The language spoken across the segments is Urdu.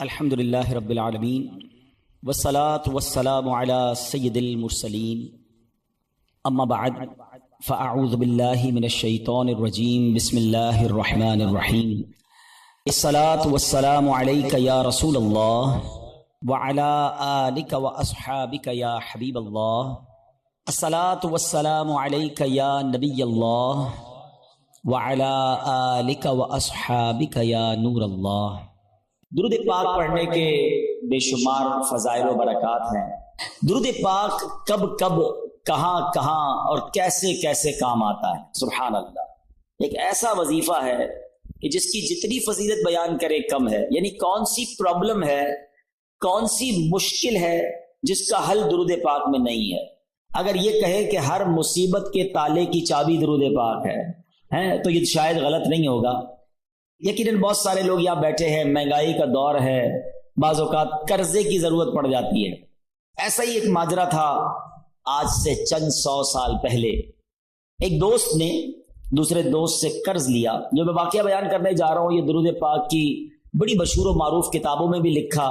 الحمد للہ رب العالمین والصلاة والسلام علی سید المرسلین اما بعد فاعوذ باللہ من الشیطان الرجیم بسم اللہ الرحمن الرحیم الصلاة والسلام علیک یا رسول اللہ وعلی آلک واصحابک یا حبیب اللہ الصلاة والسلام علیک یا نبی اللہ وعلی آلک واصحابک یا نور اللہ۔ درود پاک پڑھنے کے بے شمار فضائل و برکات ہیں۔ درود پاک کب کب کہاں کہاں اور کیسے کیسے کام آتا ہے، سبحان اللہ۔ ایک ایسا وظیفہ ہے کہ جس کی جتنی فضیلت بیان کرے کم ہے، یعنی کون سی پرابلم ہے، کون سی مشکل ہے جس کا حل درود پاک میں نہیں ہے۔ اگر یہ کہے کہ ہر مصیبت کے تالے کی چابی درود پاک ہے تو یہ شاید غلط نہیں ہوگا۔ یقیناً بہت سارے لوگ یہاں بیٹھے ہیں، مہنگائی کا دور ہے، بعض اوقات قرضے کی ضرورت پڑ جاتی ہے۔ ایسا ہی ایک ماجرا تھا آج سے چند 100 سال پہلے۔ ایک دوست نے دوسرے دوست سے قرض لیا۔ جو میں واقعہ بیان کرنے جا رہا ہوں یہ درود پاک کی بڑی مشہور و معروف کتابوں میں بھی لکھا۔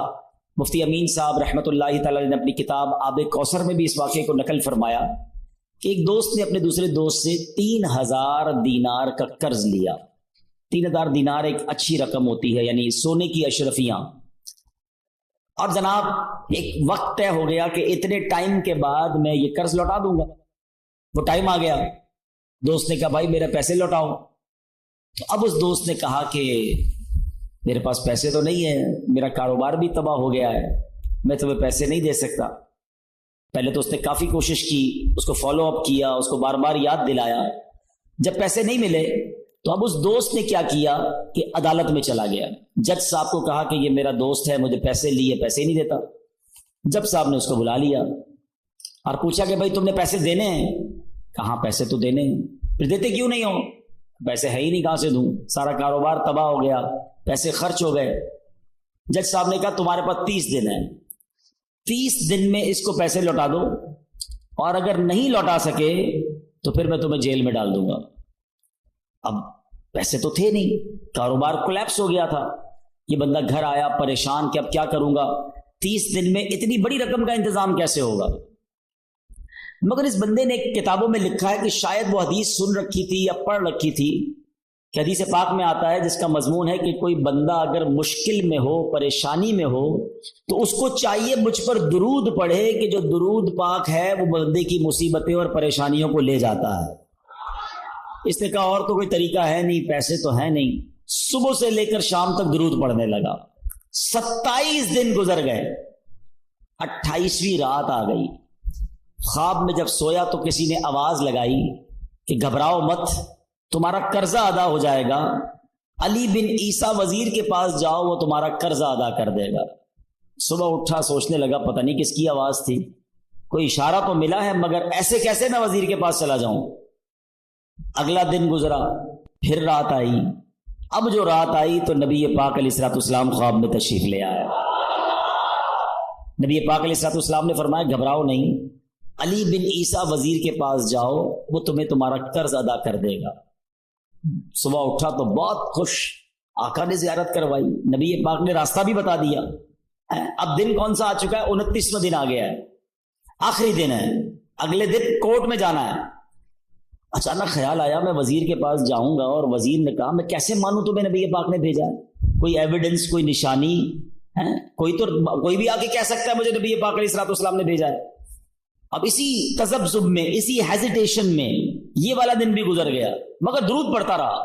مفتی امین صاحب رحمۃ اللہ تعالی نے اپنی کتاب آب کوثر میں بھی اس واقعے کو نقل فرمایا کہ ایک دوست نے اپنے دوسرے دوست سے 3000 دینار کا قرض لیا۔ 3000 دینار ایک اچھی رقم ہوتی ہے، یعنی سونے کی اشرفیاں۔ اور جناب ایک وقت طے ہو گیا کہ اتنے ٹائم کے بعد میں یہ قرض لوٹا دوں گا۔ وہ ٹائم آ گیا، دوست نے کہا بھائی میرے پیسے لوٹاؤ۔ تو اب اس دوست نے کہا کہ میرے پاس پیسے تو نہیں ہیں، میرا کاروبار بھی تباہ ہو گیا ہے، میں تمہیں پیسے نہیں دے سکتا۔ پہلے تو اس نے کافی کوشش کی، اس کو فالو اپ کیا، اس کو بار بار یاد دلایا۔ جب پیسے نہیں ملے تو اب اس دوست نے کیا کیا کہ عدالت میں چلا گیا۔ جج صاحب کو کہا کہ یہ میرا دوست ہے، مجھے پیسے لیے، پیسے ہی نہیں دیتا۔ جج صاحب نے اس کو بلا لیا اور پوچھا کہ بھائی تم نے پیسے دینے ہیں؟ کہاں پیسے تو دینے ہیں۔ پھر دیتے کیوں نہیں ہو؟ پیسے ہے ہی نہیں، کہاں سے دوں، سارا کاروبار تباہ ہو گیا، پیسے خرچ ہو گئے۔ جج صاحب نے کہا تمہارے پاس 30 دن ہیں، 30 دن میں اس کو پیسے لوٹا دو، اور اگر نہیں لوٹا سکے تو پھر میں تمہیں جیل میں ڈال دوں گا۔ اب پیسے تو تھے نہیں، کاروبار کولیپس ہو گیا تھا۔ یہ بندہ گھر آیا پریشان کہ اب کیا کروں گا، 30 دن میں اتنی بڑی رقم کا انتظام کیسے ہوگا۔ مگر اس بندے نے کتابوں میں لکھا ہے کہ شاید وہ حدیث سن رکھی تھی یا پڑھ رکھی تھی کہ حدیث پاک میں آتا ہے جس کا مضمون ہے کہ کوئی بندہ اگر مشکل میں ہو، پریشانی میں ہو، تو اس کو چاہیے مجھ پر درود پڑھے کہ جو درود پاک ہے وہ بندے کی مصیبتیں اور پریشانیوں کو لے جاتا ہے۔ اس نے کہا اور تو کوئی طریقہ ہے نہیں، پیسے تو ہے نہیں۔ صبح سے لے کر شام تک درود پڑھنے لگا۔ 27 دن گزر گئے، 28ویں رات آ گئی۔ خواب میں جب سویا تو کسی نے آواز لگائی کہ گھبراؤ مت، تمہارا قرضہ ادا ہو جائے گا، علی بن عیسیٰ وزیر کے پاس جاؤ، وہ تمہارا قرضہ ادا کر دے گا۔ صبح اٹھا، سوچنے لگا پتہ نہیں کس کی آواز تھی، کوئی اشارہ تو ملا ہے، مگر ایسے کیسے میں وزیر کے پاس چلا جاؤں۔ اگلا دن گزرا، پھر رات آئی۔ اب جو رات آئی تو نبی پاک علیہ الصلوۃ والسلام خواب میں تشریف لے آیا۔ نبی پاک علیہ الصلوۃ والسلام نے فرمایا گھبراؤ نہیں، علی بن عیسیٰ وزیر کے پاس جاؤ، وہ تمہیں تمہارا قرض ادا کر دے گا۔ صبح اٹھا تو بہت خوش، آقا نے زیارت کروائی، نبی پاک نے راستہ بھی بتا دیا۔ اب دن کون سا آ چکا ہے؟ 29واں دن آ گیا ہے، آخری دن ہے، اگلے دن کورٹ میں جانا ہے۔ اچانک خیال آیا میں وزیر کے پاس جاؤں گا، اور وزیر نے کہا میں کیسے مانوں تمہیں نبی پاک نے بھیجا ہے؟ کوئی ایویڈنس، کوئی نشانی ہے؟ کوئی بھی آ کے کہہ سکتا ہے مجھے نبی پاک علیہ الصلوۃ والسلام نے بھیجا ہے۔ اب اسی تذبذب میں، اسی ہیزیٹیشن میں یہ والا دن بھی گزر گیا، مگر درود پڑھتا رہا۔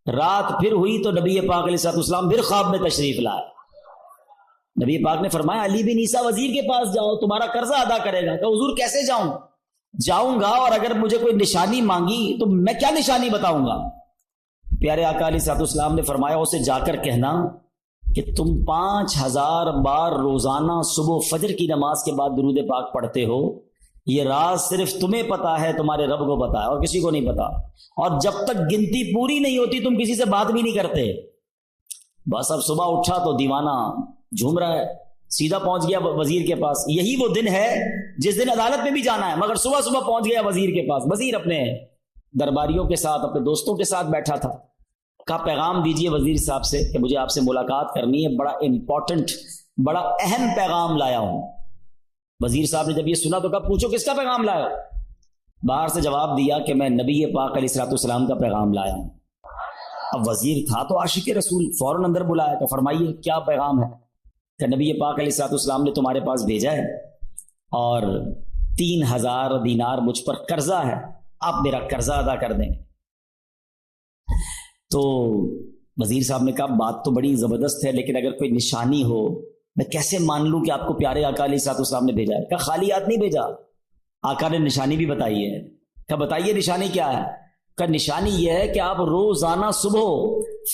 رات پھر ہوئی تو نبی پاک علیہ الصلوۃ والسلام پھر خواب میں تشریف لائے۔ نبی پاک نے فرمایا علی بن عیسیٰ وزیر کے پاس جاؤ، تمہارا قرضہ ادا کرے گا۔ کہ حضور کیسے جاؤں گا، اور اگر مجھے کوئی نشانی مانگی تو میں کیا نشانی بتاؤں گا؟ پیارے آقا علیہ الصلوۃ والسلام نے فرمایا اسے جا کر کہنا کہ تم 5000 بار روزانہ صبح فجر کی نماز کے بعد درود پاک پڑھتے ہو، یہ راز صرف تمہیں پتا ہے، تمہارے رب کو پتا ہے، اور کسی کو نہیں پتا۔ اور جب تک گنتی پوری نہیں ہوتی تم کسی سے بات بھی نہیں کرتے۔ بس اب صبح اٹھا تو دیوانہ جھوم رہا ہے، سیدھا پہنچ گیا وزیر کے پاس۔ یہی وہ دن ہے جس دن عدالت میں بھی جانا ہے، مگر صبح صبح پہنچ گیا وزیر کے پاس۔ وزیر اپنے درباریوں کے ساتھ، اپنے دوستوں کے ساتھ بیٹھا تھا، کا پیغام دیجئے وزیر صاحب سے کہ مجھے آپ سے ملاقات کرنی ہے، بڑا امپورٹنٹ، بڑا اہم پیغام لایا ہوں۔ وزیر صاحب نے جب یہ سنا تو کہا پوچھو کس کا پیغام لایا؟ باہر سے جواب دیا کہ میں نبی پاک علیہ الصلوۃ والسلام کا پیغام لایا ہوں۔ اب وزیر تھا تو عاشق رسول، فوراً اندر بلایا کہ فرمائیے کیا پیغام ہے؟ کہ نبی پاک علیہ الصلوۃ والسلام نے تمہارے پاس بھیجا ہے اور 3000 دینار مجھ پر قرضہ ہے، آپ میرا قرضہ ادا کر دیں۔ تو وزیر صاحب نے کہا بات تو بڑی زبردست ہے، لیکن اگر کوئی نشانی ہو میں کیسے مان لوں کہ آپ کو پیارے آقا علیہ الصلوۃ والسلام نے بھیجا ہے؟ کہا خالی ہاتھ نہیں بھیجا، آقا نے نشانی بھی بتائی ہے۔ کہا بتائیے نشانی کیا ہے؟ کہا نشانی یہ ہے کہ آپ روزانہ صبح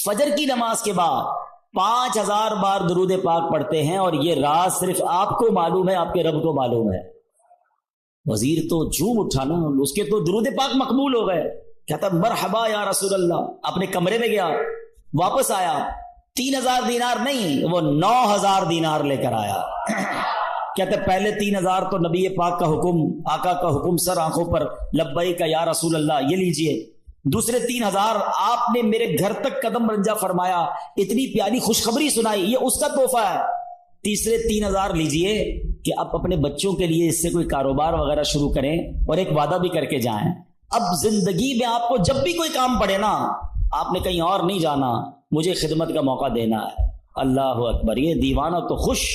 فجر کی نماز کے بعد 5000 بار درود پاک پڑھتے ہیں، اور یہ راز صرف آپ کو معلوم ہے، آپ کے رب کو معلوم ہے۔ وزیر تو جھوم اٹھا نا، اس کے تو درود پاک مقبول ہو گئے۔ کہتا مرحبا یا رسول اللہ، اپنے کمرے میں گیا، واپس آیا، 3000 دینار نہیں، وہ 9000 دینار لے کر آیا۔ کہتے پہلے 3000 تو نبی پاک کا حکم، آقا کا حکم سر آنکھوں پر، لبیک یا رسول اللہ، یہ لیجئے۔ دوسرے 3000 آپ نے میرے گھر تک قدم رنجا فرمایا، اتنی پیاری خوشخبری سنائی، یہ اس کا تحفہ ہے۔ تیسرے 3000 لیجئے کہ آپ اپنے بچوں کے لیے اس سے کوئی کاروبار وغیرہ شروع کریں، اور ایک وعدہ بھی کر کے جائیں، اب زندگی میں آپ کو جب بھی کوئی کام پڑے نا، آپ نے کہیں اور نہیں جانا، مجھے خدمت کا موقع دینا ہے۔ اللہ اکبر، یہ دیوانہ تو خوش۔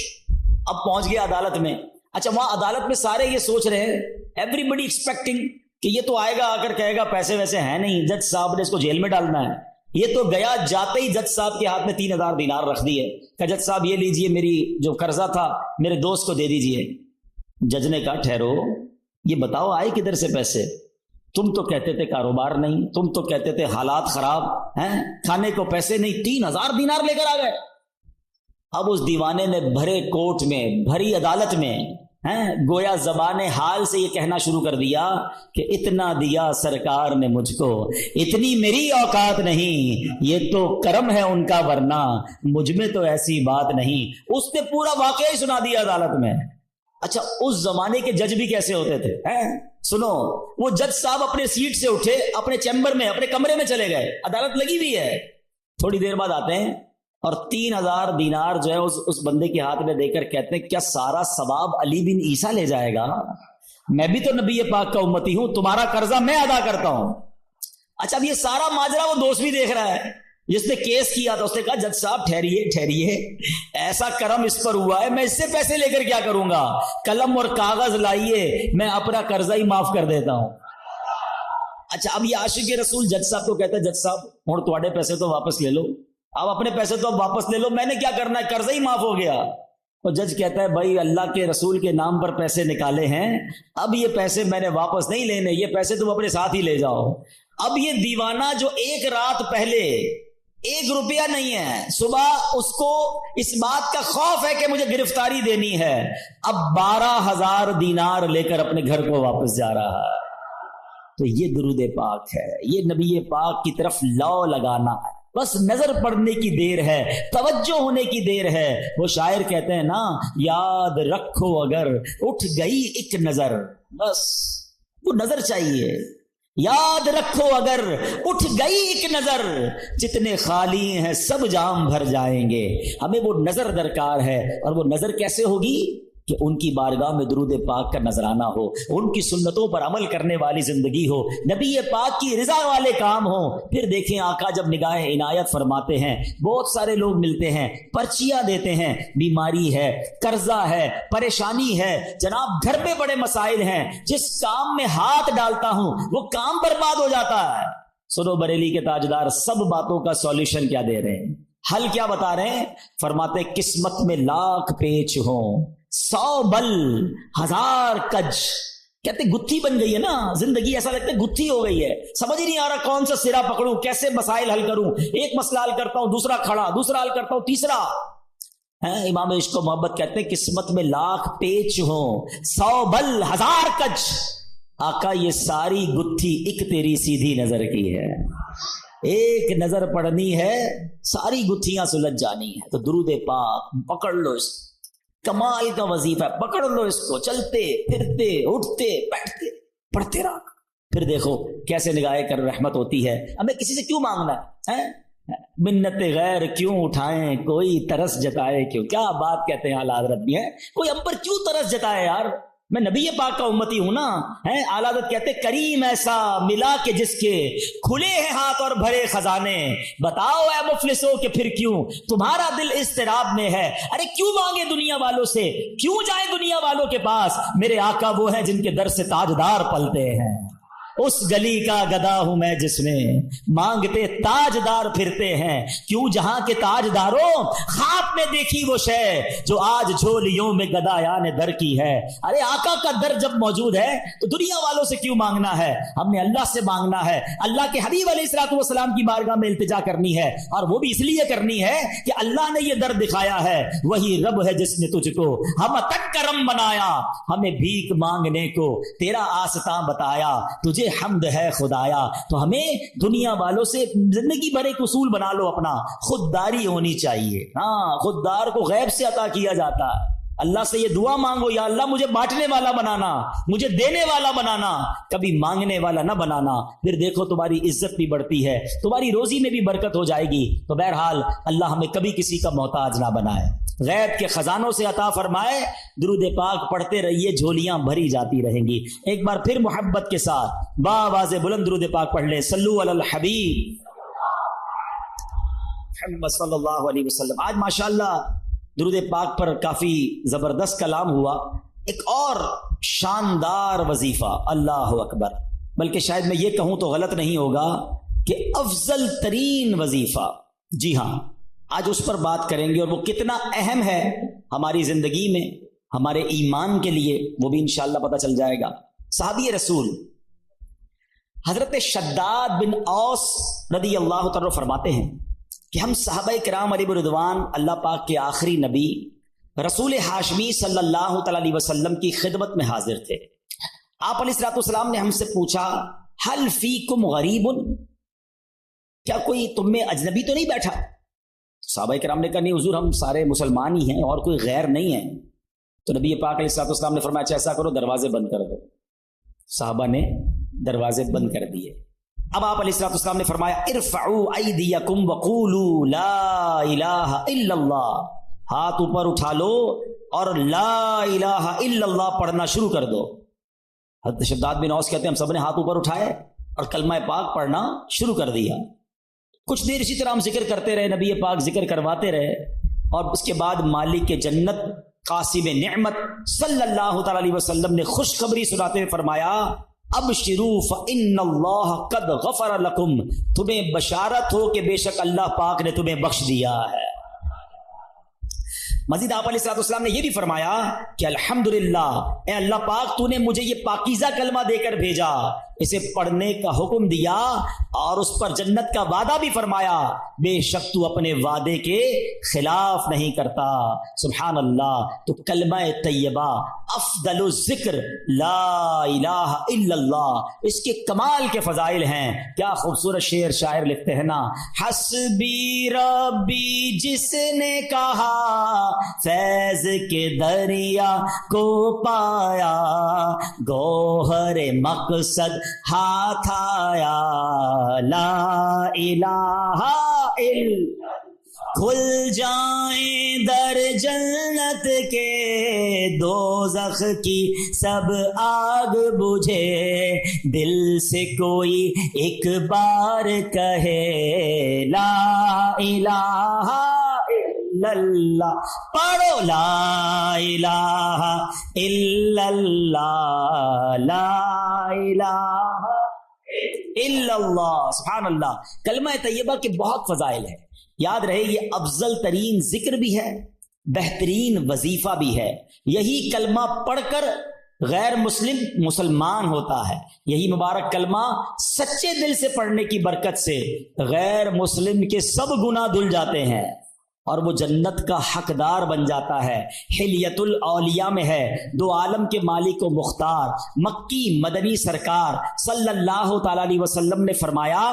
اب پہنچ گیا عدالت میں۔ اچھا وہاں عدالت میں سارے یہ سوچ رہے ہیں، ایوری بڈی ایکسپیکٹنگ کہ یہ تو آئے گا، آ کر کہے گا پیسے ویسے ہیں نہیں، جج صاحب نے اس کو جیل میں ڈالنا ہے۔ یہ تو گیا، جاتے ہی جج صاحب کے ہاتھ میں 3000 دینار رکھ دیے کہ جج صاحب یہ لیجئے، میری جو قرضہ تھا میرے دوست کو دے دیجئے۔ جج نے کہا ٹھہرو، یہ بتاؤ آئے کدھر سے پیسے؟ تم تو کہتے تھے کاروبار نہیں، تم تو کہتے تھے حالات خراب ہیں، کھانے کو پیسے نہیں، 3000 دینار لے کر آ گئے۔ اب اس دیوانے نے بھرے کوٹ میں، بھری عدالت میں گویا زبان حال سے یہ کہنا شروع کر دیا کہ اتنا دیا سرکار نے مجھ کو، اتنی میری اوقات نہیں، یہ تو کرم ہے ان کا، ورنہ مجھ میں تو ایسی بات نہیں۔ اس نے پورا واقعہ ہی سنا دیا عدالت میں۔ اچھا اس زمانے کے جج بھی کیسے ہوتے تھے؟ سنو، وہ جج صاحب اپنے سیٹ سے اٹھے، اپنے چیمبر میں، اپنے کمرے میں چلے گئے، عدالت لگی ہوئی ہے، تھوڑی دیر بعد آتے ہیں اور 3000 دینار جو ہے اس بندے کے ہاتھ میں دے کر کہتے ہیں کیا سارا ثواب علی بن عیسیٰ لے جائے گا؟ میں بھی تو نبی پاک کا امتی ہوں، تمہارا قرضہ میں ادا کرتا ہوں۔ اچھا اب یہ سارا ماجرا وہ دوست بھی دیکھ رہا ہے جس نے کیس کیا تھا۔ اس نے کہا جج صاحب ٹھہریے، ایسا کرم اس پر ہوا ہے، میں اس سے پیسے لے کر کیا کروں گا؟ قلم اور کاغذ لائیے، میں اپنا قرضہ ہی معاف کر دیتا ہوں۔ اچھا اب یہ عاشق رسول جج صاحب کو کہتا ہے جج صاحب ہوں تھوڑے پیسے تو واپس لے لو، اب اپنے پیسے تو اب واپس لے لو، میں نے کیا کرنا ہے، قرضہ ہی معاف ہو گیا۔ اور جج کہتا ہے بھائی اللہ کے رسول کے نام پر پیسے نکالے ہیں، اب یہ پیسے میں نے واپس نہیں لینے، یہ پیسے تم اپنے ساتھ ہی لے جاؤ۔ اب یہ دیوانہ جو ایک رات پہلے 1 روپیہ نہیں ہے، صبح اس کو اس بات کا خوف ہے کہ مجھے گرفتاری دینی ہے، اب 12000 دینار لے کر اپنے گھر کو واپس جا رہا ہے۔ تو یہ درود پاک ہے، یہ نبی پاک کی طرف لو لگانا ہے، بس نظر پڑنے کی دیر ہے، توجہ ہونے کی دیر ہے۔ وہ شاعر کہتے ہیں نا، یاد رکھو اگر اٹھ گئی ایک نظر، بس وہ نظر چاہیے، یاد رکھو اگر اٹھ گئی ایک نظر، جتنے خالی ہیں سب جام بھر جائیں گے۔ ہمیں وہ نظر درکار ہے، اور وہ نظر کیسے ہوگی کہ ان کی بارگاہ میں درود پاک کا نذرانہ ہو، ان کی سنتوں پر عمل کرنے والی زندگی ہو، نبی پاک کی رضا والے کام ہو۔ پھر دیکھیں آقا جب نگاہ عنایت فرماتے ہیں، بہت سارے لوگ ملتے ہیں، پرچیاں دیتے ہیں، بیماری ہے، قرضہ ہے، پریشانی ہے، جناب گھر میں بڑے مسائل ہیں، جس کام میں ہاتھ ڈالتا ہوں وہ کام برباد ہو جاتا ہے۔ سنو بریلی کے تاجدار سب باتوں کا سولوشن کیا دے رہے ہیں، حل کیا بتا رہے ہیں؟ فرماتے قسمت میں لاکھ پیچ ہوں، 100 بل 1000 کج۔ کہتے گتھی بن گئی ہے نا زندگی، ایسا لگتا ہے گتھی ہو گئی ہے، سمجھ ہی نہیں آ رہا کون سا سرا پکڑوں، کیسے مسائل حل کروں، ایک مسئلہ حل کرتا ہوں دوسرا کھڑا، دوسرا حل کرتا ہوں تیسرا۔ امام عشق و محبت کہتے ہیں قسمت میں لاکھ پیچ ہوں، 100 بل 1000 کج۔ آقا یہ ساری گتھی ایک تیری سیدھی نظر کی ہے، ایک نظر پڑنی ہے ساری گتھیاں سلجھ جانی ہے۔ تو درود پاک پکڑ لو، اس کمال کا وظیفہ ہے، پکڑ لو اس کو، چلتے پھرتے اٹھتے بیٹھتے پڑھتے رہو، پھر دیکھو کیسے نگاہ کر رحمت ہوتی ہے۔ ہمیں کسی سے کیوں مانگنا ہے؟ منت غیر کیوں اٹھائیں کوئی ترس جتائے کیوں. کیا بات کہتے ہیں اعلیٰ حضرت بھی ہیں, کوئی ہم پر کیوں ترس جتائے یار, میں نبی پاک کا امتی ہوں نا. اعلیٰ حضرت کہتے کریم ایسا ملا کہ جس کے کھلے ہیں ہاتھ اور بھرے خزانے, بتاؤ اے مفلسو کہ پھر کیوں تمہارا دل اضطراب میں ہے. ارے کیوں مانگے دنیا والوں سے, کیوں جائیں دنیا والوں کے پاس, میرے آقا وہ ہیں جن کے در سے تاجدار پلتے ہیں. اس گلی کا گدا ہوں میں جس میں مانگتے تاجدار پھرتے ہیں. کیوں جہاں کے تاجداروں خواب میں دیکھی وہ شے جو آج جھولیوں میں گدایان در کی ہے. ارے آقا کا در جب موجود ہے تو دنیا والوں سے کیوں مانگنا ہے, ہم نے اللہ سے مانگنا ہے. اللہ کے حبیب علیہ الصلوۃ والسلام کی بارگاہ میں التجا کرنی ہے, اور وہ بھی اس لیے کرنی ہے کہ اللہ نے یہ در دکھایا ہے. وہی رب ہے جس نے تجھ کو ہم تک کرم بنایا, ہمیں بھیک مانگنے کو تیرا آستاں بتایا. تجھے حمد ہے خدایا. تو ہمیں دنیا والوں سے زندگی بھر ایک اصول بنا لو اپنا, خودداری ہونی چاہیے. ہاں, خوددار کو غیب سے عطا کیا جاتا ہے. اللہ سے یہ دعا مانگو, یا اللہ مجھے بانٹنے والا بنانا, مجھے دینے والا بنانا, کبھی مانگنے والا نہ بنانا. پھر دیکھو تمہاری عزت بھی بڑھتی ہے, تمہاری روزی میں بھی برکت ہو جائے گی. تو بہرحال اللہ ہمیں کبھی کسی کا محتاج نہ بنائے, غیب کے خزانوں سے عطا فرمائے. درود پاک پڑھتے رہیے, جھولیاں بھری جاتی رہیں گی. ایک بار پھر محبت کے ساتھ باواز بلند درود پاک پڑھ لیں. صلو علی الحبیب محمد صلی اللہ علیہ وسلم. آج ماشاءاللہ درود پاک پر کافی زبردست کلام ہوا. ایک اور شاندار وظیفہ, اللہ اکبر, بلکہ شاید میں یہ کہوں تو غلط نہیں ہوگا کہ افضل ترین وظیفہ. جی ہاں, آج اس پر بات کریں گے, اور وہ کتنا اہم ہے ہماری زندگی میں, ہمارے ایمان کے لیے, وہ بھی انشاءاللہ پتہ چل جائے گا. صحابی رسول حضرت شداد بن اوس رضی اللہ تعالی فرماتے ہیں کہ ہم صحابہ کرام علیہ رضوان اللہ پاک کے آخری نبی رسول ہاشمی صلی اللہ تعالی علیہ وسلم کی خدمت میں حاضر تھے. آپ علیہ الصلوۃ والسلام نے ہم سے پوچھا, هل فیکم غریب, کیا کوئی تم میں اجنبی تو نہیں بیٹھا؟ صحابہ کرام نے کہا نہیں حضور, ہم سارے مسلمان ہی ہیں اور کوئی غیر نہیں ہے. تو نبی پاک علیہ الصلوۃ والسلام نے فرمایا اچھا ایسا کرو, دروازے بند کر دو. صحابہ نے دروازے بند کر دیے. اب آپ علیہ الصلوۃ والسلام نے فرمایا ارفعوا ایدیکم وقولوا لا الہ الا اللہ, ہاتھ اوپر اٹھا لو اور لا الہ الا اللہ پڑھنا شروع کر دو. حضرت شداد بن اوس کہتے ہیں ہم سب نے ہاتھ اوپر اٹھائے اور کلمہ پاک پڑھنا شروع کر دیا. کچھ دیر اسی طرح ہم ذکر کرتے رہے, نبی پاک ذکر کرواتے رہے, اور اس کے بعد مالک کے جنت قاسم نعمت صلی اللہ تعالی علیہ وسلم نے خوشخبری سناتے ہوئے فرمایا ابشروا فإن اللہ قد غفر لکم, تمہیں بشارت ہو کہ بے شک اللہ پاک نے تمہیں بخش دیا ہے. مزید آپ علیہ الصلوۃ والسلام نے یہ بھی فرمایا کہ الحمدللہ, اے اللہ پاک تو نے مجھے یہ پاکیزہ کلمہ دے کر بھیجا, اسے پڑھنے کا حکم دیا اور اس پر جنت کا وعدہ بھی فرمایا, بے شک تو اپنے وعدے کے خلاف نہیں کرتا. سبحان اللہ. تو کلمہ طیبہ افضل الذکر لا الہ الا اللہ, اس کے کمال کے فضائل ہیں. کیا خوبصورت شعر شاعر لکھتے ہیں نا, حسبی ربی جس نے کہا فیض کے دریا کو پایا, گوہر مقصد ہاتھ آیا, لا الہ الا, کھل جائیں در جنت کے دوزخ کی سب آگ بجھے, دل سے کوئی ایک بار کہے لا الہ الا اللہ, پڑھو لا الہ الا اللہ, لا الہ الا اللہ. سبحان اللہ. کلمہ طیبہ کے بہت فضائل ہیں, یاد رہے یہ افضل ترین ذکر بھی ہے, بہترین وظیفہ بھی ہے. یہی کلمہ پڑھ کر غیر مسلم مسلمان ہوتا ہے. یہی مبارک کلمہ سچے دل سے پڑھنے کی برکت سے غیر مسلم کے سب گناہ دھل جاتے ہیں اور وہ جنت کا حقدار بن جاتا ہے. حلیت الاولیاء میں ہے, دو عالم کے مالک و مختار مکی مدنی سرکار صلی اللہ تعالی علیہ وسلم نے فرمایا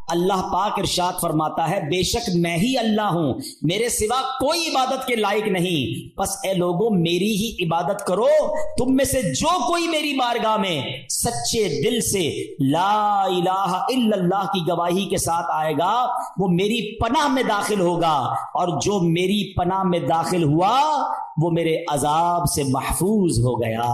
اللہ پاک ارشاد فرماتا ہے بے شک میں ہی اللہ ہوں، میرے سوا کوئی عبادت کے لائق نہیں، بس اے لوگوں میری ہی عبادت کرو۔ تم میں سے جو کوئی میری بارگاہ میں سچے دل سے لا الہ الا اللہ کی گواہی کے ساتھ آئے گا وہ میری پناہ میں داخل ہوگا، اور جو میری پناہ میں داخل ہوا وہ میرے عذاب سے محفوظ ہو گیا۔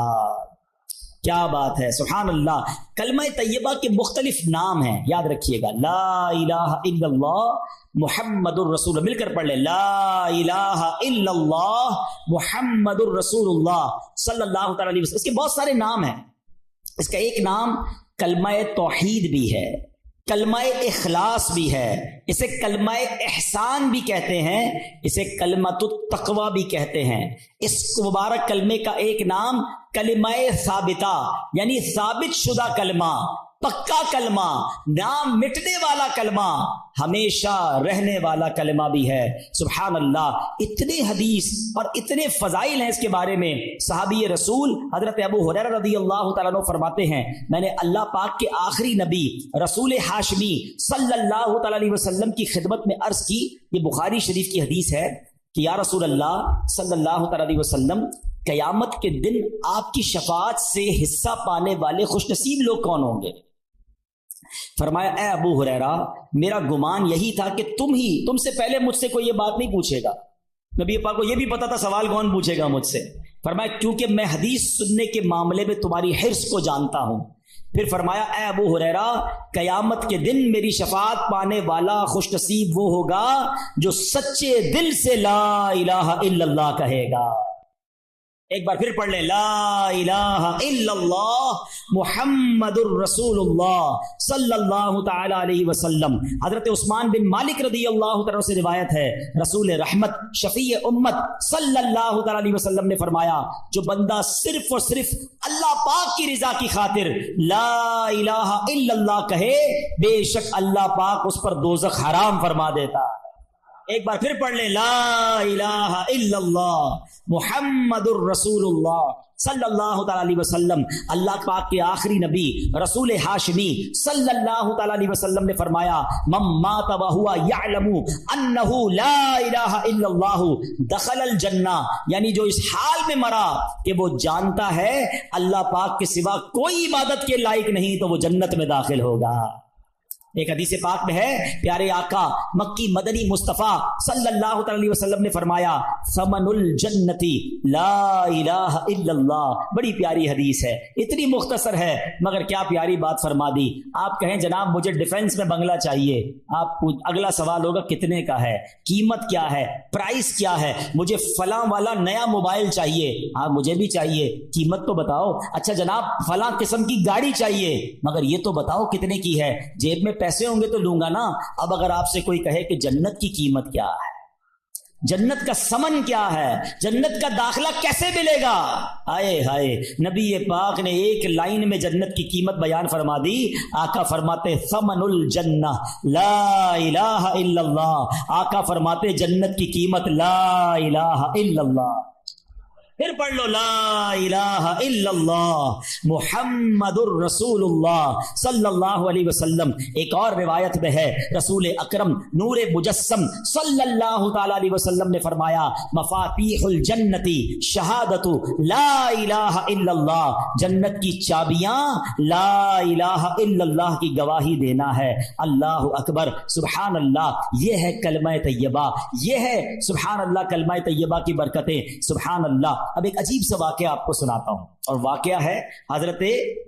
کیا بات ہے، سبحان اللہ۔ کلمہ طیبہ کے مختلف نام ہیں، یاد رکھیے گا، لا الہ الا اللہ محمد الرسول، مل کر پڑھ لیں، لا الہ الا اللہ محمد الرسول اللہ صلی اللہ تعالی علیہ وسلم۔ اس کے بہت سارے نام ہیں۔ اس کا ایک نام کلمہ توحید بھی ہے، کلمہ اخلاص بھی ہے، اسے کلمہ احسان بھی کہتے ہیں، اسے کلمۃ التقوی بھی کہتے ہیں۔ اس مبارک کلمے کا ایک نام کلمہ ثابتہ یعنی ثابت شدہ کلمہ، پکا کلمہ، نام مٹنے والا کلمہ، ہمیشہ رہنے والا کلمہ بھی ہے۔ سبحان اللہ، اتنے حدیث اور اتنے فضائل ہیں اس کے بارے میں۔ صحابی رسول حضرت ابو ہریرہ رضی اللہ تعالیٰ عنہ فرماتے ہیں میں نے اللہ پاک کے آخری نبی رسول ہاشمی صلی اللہ تعالیٰ علیہ وسلم کی خدمت میں عرض کی، یہ بخاری شریف کی حدیث ہے کہ یا رسول اللہ صلی اللہ تعالیٰ علیہ وسلم، قیامت کے دن آپ کی شفاعت سے حصہ پانے والے خوش نصیب لوگ کون ہوں گے؟ فرمایا اے ابو ہریرہ، میرا گمان یہی تھا کہ تم سے پہلے مجھ سے کوئی یہ بات نہیں پوچھے گا۔ نبی پاک کو یہ بھی پتا تھا سوال کون پوچھے گا مجھ سے۔ فرمایا کیونکہ میں حدیث سننے کے معاملے میں تمہاری حرص کو جانتا ہوں۔ پھر فرمایا اے ابو ہریرہ، قیامت کے دن میری شفاعت پانے والا خوش نصیب وہ ہوگا جو سچے دل سے لا الہ الا اللہ کہے گا۔ ایک بار پھر پڑھ لیں، لا الہ الا اللہ محمد الرسول اللہ صلی اللہ تعالی علیہ وسلم۔ حضرت عثمان بن مالک رضی اللہ تعالی سے روایت ہے، رسول رحمت شفیع امت صلی اللہ تعالی علیہ وسلم نے فرمایا جو بندہ صرف اور صرف اللہ پاک کی رضا کی خاطر لا الہ الا اللہ کہے، بے شک اللہ پاک اس پر دوزخ حرام فرما دیتا۔ ایک بار پھر پڑھ لیں، لا الہ الا اللہ محمد الرسول اللہ صلی اللہ تعالی علیہ وسلم۔ اللہ پاک کے آخری نبی رسول ہاشمی صلی اللہ تعالی علیہ وسلم نے فرمایا من مات وہو یعلم انہ لا الہ الا اللہ دخل الجنہ، یعنی جو اس حال میں مرا کہ وہ جانتا ہے اللہ پاک کے سوا کوئی عبادت کے لائق نہیں تو وہ جنت میں داخل ہوگا۔ ایک حدیث پاک میں ہے پیارے آقا مکی مدنی مصطفیٰ صلی اللہ علیہ وسلم نے فرمایا ثمن الجنتی لا الہ الا اللہ۔ بڑی پیاری حدیث ہے، اتنی مختصر ہے مگر کیا پیاری بات فرما دی۔ آپ کہیں جناب مجھے ڈیفنس میں بنگلہ چاہیے، آپ اگلا سوال ہوگا کتنے کا ہے، قیمت کیا ہے، پرائس کیا ہے، مجھے فلاں والا نیا موبائل چاہیے، ہاں مجھے بھی چاہیے، قیمت تو بتاؤ۔ اچھا جناب فلاں قسم کی گاڑی چاہیے مگر یہ تو بتاؤ کتنے کی ہے، جیب میں پیسے ہوں گے تو لوں گا نا۔ اب اگر آپ سے کوئی کہے کہ جنت کی قیمت کیا ہے، جنت کا ثمن کیا ہے، جنت کا داخلہ کیسے ملے گا، ہائے ہائے، نبی پاک نے ایک لائن میں جنت کی قیمت بیان فرما دی۔ آقا فرماتے ثمن الجنہ لا الہ الا اللہ، آقا فرماتے جنت کی قیمت لا الہ الا اللہ۔ پھر پڑھ لو، لا الہ الا اللہ محمد الرسول اللہ صلی اللہ علیہ وسلم۔ ایک اور روایت میں ہے رسول اکرم نور مجسم صلی اللہ تعالی علیہ وسلم نے فرمایا مفاتیح الجنتی شہادت لا الہ الا اللہ، جنت کی چابیاں لا الہ الا اللہ کی گواہی دینا ہے۔ اللہ اکبر، سبحان اللہ، یہ ہے کلمہ طیبہ، یہ ہے سبحان اللہ کلمہ طیبہ کی برکتیں، سبحان اللہ۔ اب ایک عجیب سا واقعہ آپ کو سناتا ہوں، اور واقعہ ہے حضرت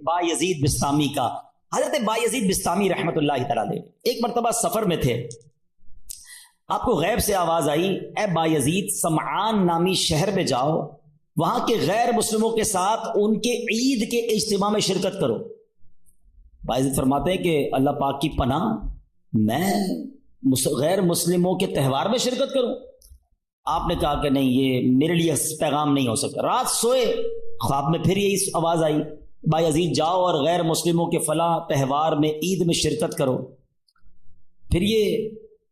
بایزید بسطامی کا۔ حضرت بایزید بسطامی رحمت اللہ تعالی علیہ ایک مرتبہ سفر میں تھے، آپ کو غیب سے آواز آئی اے بایزید سمعان نامی شہر میں جاؤ، وہاں کے غیر مسلموں کے ساتھ ان کے عید کے اجتماع میں شرکت کرو۔ بایزید فرماتے ہیں کہ اللہ پاک کی پناہ، میں غیر مسلموں کے تہوار میں شرکت کروں؟ آپ نے کہا کہ نہیں، یہ میرے لیے پیغام نہیں ہو سکتا۔ رات سوئے، خواب میں پھر یہی آواز آئی بایزید جاؤ اور غیر مسلموں کے فلاں تہوار میں عید میں شرکت کرو۔ پھر یہ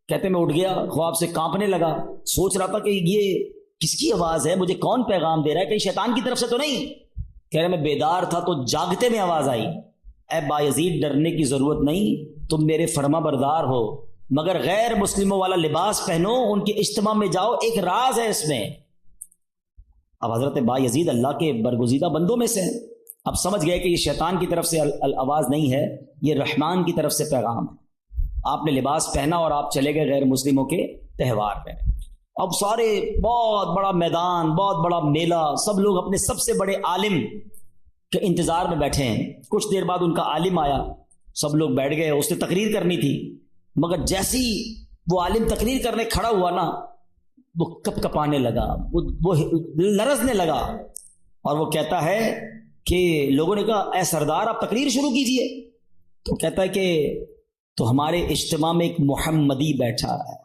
کہتے میں اٹھ گیا، خواب سے کانپنے لگا، سوچ رہا تھا کہ یہ کس کی آواز ہے، مجھے کون پیغام دے رہا ہے، کہیں شیطان کی طرف سے تو نہیں؟ کہہ رہے میں بیدار تھا تو جاگتے میں آواز آئی اے بایزید ڈرنے کی ضرورت نہیں، تم میرے فرما بردار ہو، مگر غیر مسلموں والا لباس پہنو، ان کے اجتماع میں جاؤ، ایک راز ہے اس میں۔ اب حضرت بایزید اللہ کے برگزیدہ بندوں میں سے ہیں، اب سمجھ گئے کہ یہ شیطان کی طرف سے آواز نہیں ہے، یہ رحمان کی طرف سے پیغام ہے۔ آپ نے لباس پہنا اور آپ چلے گئے غیر مسلموں کے تہوار پہ۔ اب سارے بہت بڑا میدان، بہت بڑا میلہ، سب لوگ اپنے سب سے بڑے عالم کے انتظار میں بیٹھے ہیں۔ کچھ دیر بعد ان کا عالم آیا، سب لوگ بیٹھ گئے، اس نے تقریر کرنی تھی، مگر جیسی وہ عالم تقریر کرنے کھڑا ہوا نا، وہ کپ کپانے لگا، وہ لرزنے لگا، اور وہ کہتا ہے کہ لوگوں نے کہا اے سردار آپ تقریر شروع کیجئے۔ تو کہتا ہے کہ تو ہمارے اجتماع میں ایک محمدی بیٹھا ہے،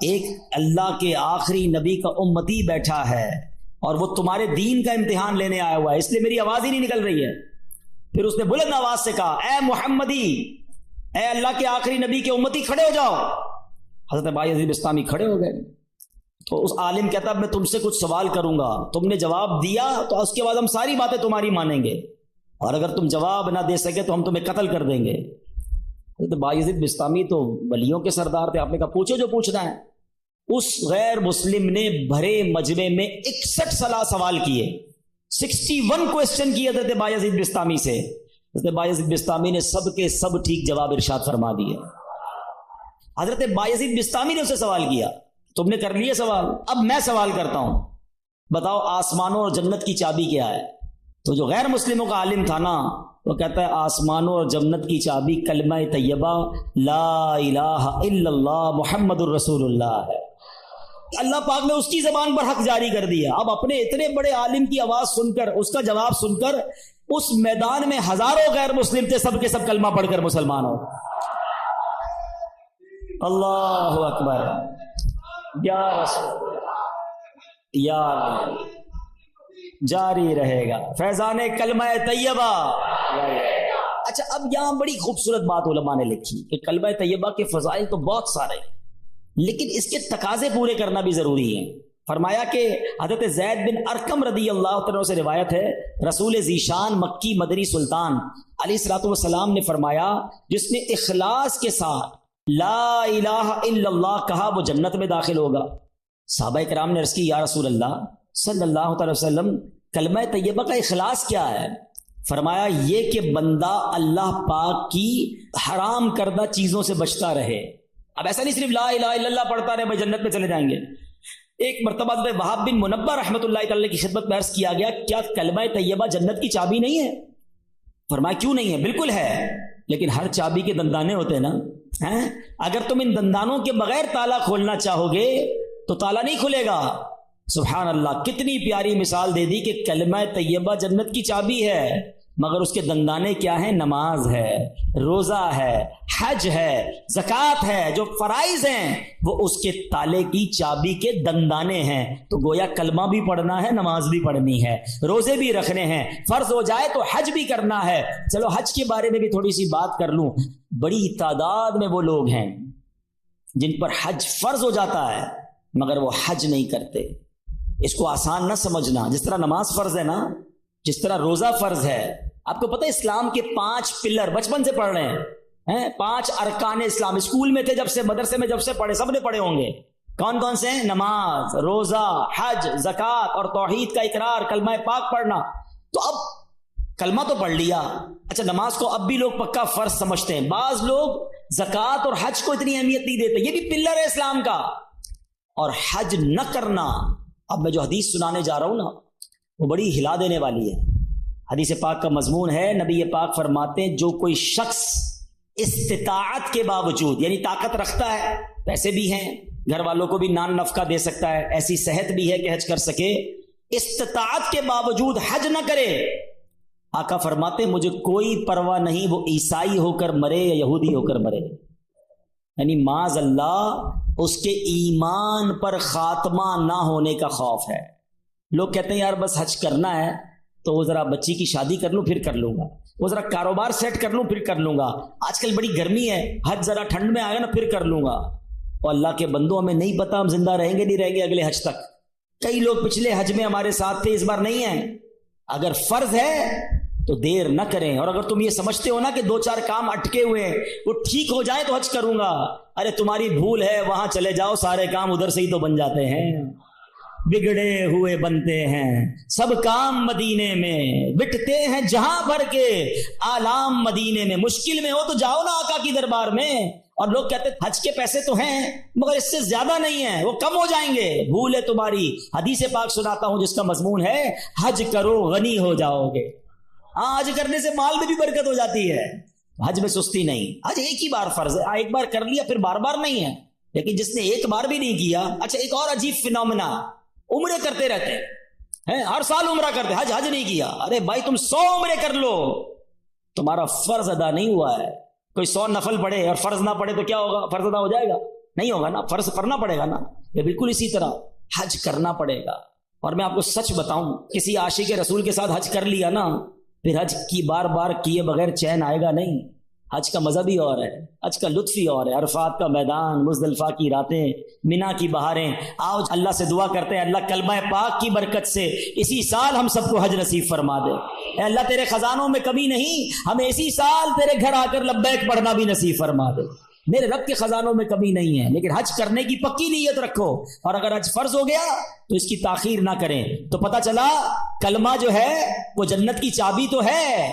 ایک اللہ کے آخری نبی کا امتی بیٹھا ہے، اور وہ تمہارے دین کا امتحان لینے آیا ہوا ہے، اس لیے میری آواز ہی نہیں نکل رہی ہے۔ پھر اس نے بلند آواز سے کہا اے محمدی، اے اللہ کے آخری نبی کے امتی، کھڑے ہو جاؤ۔ حضرت بایزید بسطامی کھڑے ہو گئے۔ تو اس عالم کہتا میں تم سے کچھ سوال کروں گا، تم نے جواب دیا تو اس کے بعد ہم ساری باتیں تمہاری مانیں گے، اور اگر تم جواب نہ دے سکے تو ہم تمہیں قتل کر دیں گے۔ حضرت بایزید بسطامی تو ولیوں کے سردار تھے، آپ نے کہا پوچھو جو پوچھنا ہے۔ اس غیر مسلم نے بھرے مجمع میں 61 سوال کیے، 61 کوسچن کیے حضرت بایزید بسطامی سے۔ حضرت بایزید بسطامی نے سب کے سب ٹھیک جواب ارشاد فرما دیے۔ حضرت بایزید بسطامی نے اسے سوال کیا، تم نے کر لیے سوال، اب میں سوال کرتا ہوں، بتاؤ آسمانوں اور جنت کی چابی کیا ہے؟ تو جو غیر مسلموں کا عالم تھا نا، وہ کہتا ہے آسمانوں اور جنت کی چابی کلمہ طیبہ لا الہ الا اللہ محمد الرسول اللہ ہے۔ اللہ پاک نے اس کی زبان پر حق جاری کر دیا۔ اب اپنے اتنے بڑے عالم کی آواز سن کر، اس کا جواب سن کر، اس میدان میں ہزاروں غیر مسلم تھے، سب کے سب کلمہ پڑھ کر مسلمان ہو۔ اللہ اکبر، یا رسول، یا جاری رہے گا فیضان کلمہ طیبہ۔ اچھا، اب یہاں بڑی خوبصورت بات علماء نے لکھی کہ کلمہ طیبہ کے فضائل تو بہت سارے ہیں، لیکن اس کے تقاضے پورے کرنا بھی ضروری ہے۔ فرمایا کہ حضرت زید بن ارقم رضی اللہ عنہ سے روایت ہے، رسول ذیشان مکی مدنی سلطان علیہ الصلوۃ والسلام نے فرمایا جس نے اخلاص کے ساتھ لا الہ الا اللہ کہا وہ جنت میں داخل ہوگا۔ صحابہ کرام نے عرض کی یا رسول اللہ صلی اللہ علیہ وسلم کلمہ طیبہ کا اخلاص کیا ہے؟ فرمایا یہ کہ بندہ اللہ پاک کی حرام کردہ چیزوں سے بچتا رہے۔ اب ایسا نہیں صرف لا الہ الا اللہ پڑھتا رہے بھائی جنت میں چلے جائیں گے۔ ایک مرتبہ حضرت وہاب بن منبہ رحمۃ اللہ تعالی کی خدمت میں عرض کیا گیا کیا کلمہ طیبہ جنت کی چابی نہیں ہے؟ فرمایا کیوں نہیں ہے، بالکل ہے، لیکن ہر چابی کے دندانے ہوتے ہیں نا، اگر تم ان دندانوں کے بغیر تالا کھولنا چاہو گے تو تالا نہیں کھلے گا۔ سبحان اللہ، کتنی پیاری مثال دے دی کہ کلمہ طیبہ جنت کی چابی ہے، مگر اس کے دندانے کیا ہیں؟ نماز ہے، روزہ ہے، حج ہے، زکوٰۃ ہے، جو فرائض ہیں وہ اس کے تالے کی چابی کے دندانے ہیں۔ تو گویا کلمہ بھی پڑھنا ہے، نماز بھی پڑھنی ہے، روزے بھی رکھنے ہیں، فرض ہو جائے تو حج بھی کرنا ہے۔ چلو حج کے بارے میں بھی تھوڑی سی بات کر لوں۔ بڑی تعداد میں وہ لوگ ہیں جن پر حج فرض ہو جاتا ہے مگر وہ حج نہیں کرتے۔ اس کو آسان نہ سمجھنا، جس طرح نماز فرض ہے نا، جس طرح روزہ فرض ہے۔ آپ کو پتہ ہے اسلام کے 5 پلر بچپن سے پڑھ رہے ہیں، 5 ارکان اسلام، اسکول میں تھے جب سے، مدرسے میں جب سے پڑھے، سب نے پڑھے ہوں گے۔ کون کون سے ہیں؟ نماز، روزہ، حج، زکوٰۃ اور توحید کا اقرار، کلمہ پاک پڑھنا۔ تو اب کلمہ تو پڑھ لیا، اچھا نماز کو اب بھی لوگ پکا فرض سمجھتے ہیں، بعض لوگ زکوٰۃ اور حج کو اتنی اہمیت نہیں دیتے، یہ بھی پلر ہے اسلام کا۔ اور حج نہ کرنا، اب میں جو حدیث سنانے جا رہا ہوں نا وہ بڑی ہلا دینے والی ہے۔ حدیث پاک کا مضمون ہے، نبی پاک فرماتے ہیں جو کوئی شخص استطاعت کے باوجود، یعنی طاقت رکھتا ہے، پیسے بھی ہیں، گھر والوں کو بھی نان نفقہ دے سکتا ہے، ایسی صحت بھی ہے کہ حج کر سکے، استطاعت کے باوجود حج نہ کرے، آقا فرماتے مجھے کوئی پرواہ نہیں وہ عیسائی ہو کر مرے یا یہودی ہو کر مرے، یعنی معاذ اللہ اس کے ایمان پر خاتمہ نہ ہونے کا خوف ہے۔ لوگ کہتے ہیں یار بس حج کرنا ہے تو وہ ذرا بچی کی شادی کر لوں پھر کر لوں گا، وہ ذرا کاروبار سیٹ کر لوں پھر کر لوں گا، آج کل بڑی گرمی ہے، حج ذرا ٹھنڈ میں آئے گا نا پھر کر لوں گا۔ اور اللہ کے بندوں ہمیں نہیں پتا ہم زندہ رہیں گے نہیں رہیں گے اگلے حج تک۔ کئی لوگ پچھلے حج میں ہمارے ساتھ تھے، اس بار نہیں ہیں۔ اگر فرض ہے تو دیر نہ کریں. اور اگر تم یہ سمجھتے ہو نا کہ 2-4 کام اٹکے ہوئے ہیں وہ ٹھیک ہو جائیں تو حج کروں گا، ارے تمہاری بھول ہے، وہاں چلے جاؤ، سارے کام ادھر سے ہی تو بن جاتے ہیں. بگڑے ہوئے بنتے ہیں سب کام مدینے میں، بٹتے ہیں جہاں بھر کے آلام مدینے میں. مشکل میں ہو تو جاؤ نا آقا کی دربار میں. اور لوگ کہتے ہیں حج کے پیسے تو ہیں مگر اس سے زیادہ نہیں ہیں، وہ کم ہو جائیں گے. بھول ہے تمہاری. حدیث پاک سناتا ہوں جس کا مضمون ہے حج کرو غنی ہو جاؤ گے. ہاں حج کرنے سے مال میں بھی برکت ہو جاتی ہے. حج میں سستی نہیں. حج ایک ہی بار فرض ہے، ایک بار کر لیا پھر بار بار نہیں ہے. لیکن جس نے ایک بار بھی نہیں کیا، اچھا ایک اور عجیب فینومینا، عمرے کرتے رہتے ہیں، ہر سال عمرہ کرتے، حج نہیں کیا. ارے بھائی تم 100 عمرے کر لو، تمہارا فرض ادا نہیں ہوا ہے. کوئی 100 نفل پڑھے اور فرض نہ پڑھے تو کیا ہوگا؟ فرض ادا ہو جائے گا؟ نہیں ہوگا نا. فرض کرنا پڑے گا نا. یہ بالکل اسی طرح حج کرنا پڑے گا. اور میں آپ کو سچ بتاؤں، کسی عاشق رسول کے ساتھ حج کر لیا نا، پھر حج کی بار بار کیے بغیر چین آئے گا نہیں. حج کا مزہ بھی اور ہے، حج کا لطف ہی اور ہے. عرفات کا میدان، مزدلفہ کی راتیں، مینا کی بہاریں. آؤ اللہ سے دعا کرتے ہیں اللہ کلمہ پاک کی برکت سے اسی سال ہم سب کو حج نصیب فرما دے. اے اللہ تیرے خزانوں میں کمی نہیں، ہمیں اسی سال تیرے گھر آ کر لبیک پڑھنا بھی نصیب فرما دے. میرے رب کے خزانوں میں کمی نہیں ہے، لیکن حج کرنے کی پکی نیت رکھو. اور اگر حج فرض ہو گیا تو اس کی تاخیر نہ کریں. تو پتہ چلا کلمہ جو ہے وہ جنت کی چابی تو ہے،